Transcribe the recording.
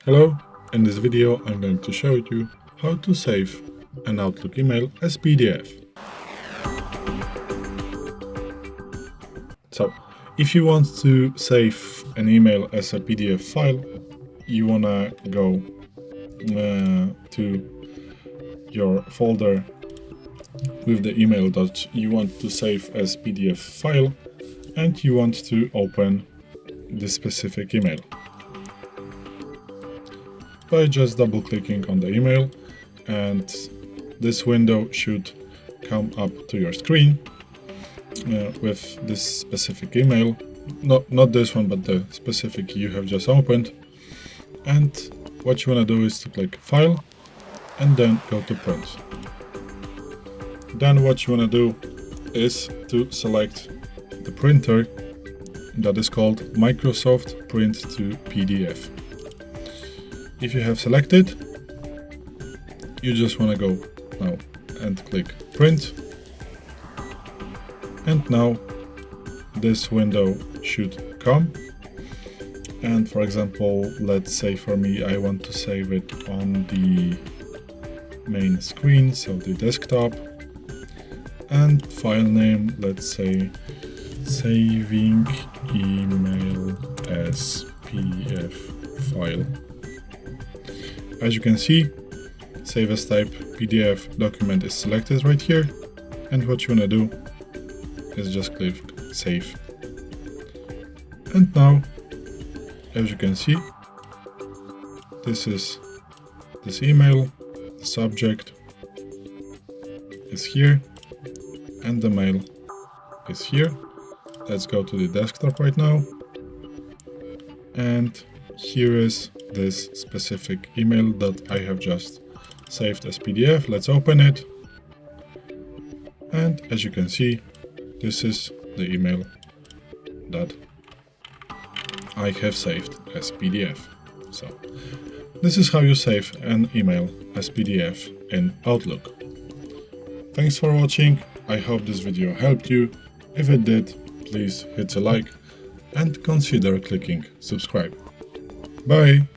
Hello, in this video I'm going to show you how to save an Outlook email as PDF. So, if you want to save an email as a PDF file, you wanna go to your folder with the email that you want to save as PDF file, and you want to open this specific email by just double clicking on the email, and this window should come up to your screen with this specific email, not this one, but the specific you have just opened. And what you want to do is to click File and then go to Print. Then what you want to do is to select the printer that is called Microsoft Print to PDF. If you have selected, you just want to go now and click Print. And now this window should come. And for example, let's say for me, I want to save it on the main screen, so the desktop. And file name, let's say saving email as PDF file. As you can see, save as type PDF document is selected right here, and what you want to do is just click save. And now, as you can see, this is this email, the subject is here, and the mail is here. Let's go to the desktop right now, and here is this specific email that I have just saved as PDF. Let's open it, and as you can see, this is the email that I have saved as PDF. So this is how you save an email as PDF in Outlook. Thanks for watching. I hope this video helped you. If it did, please hit a like and consider clicking subscribe. Bye!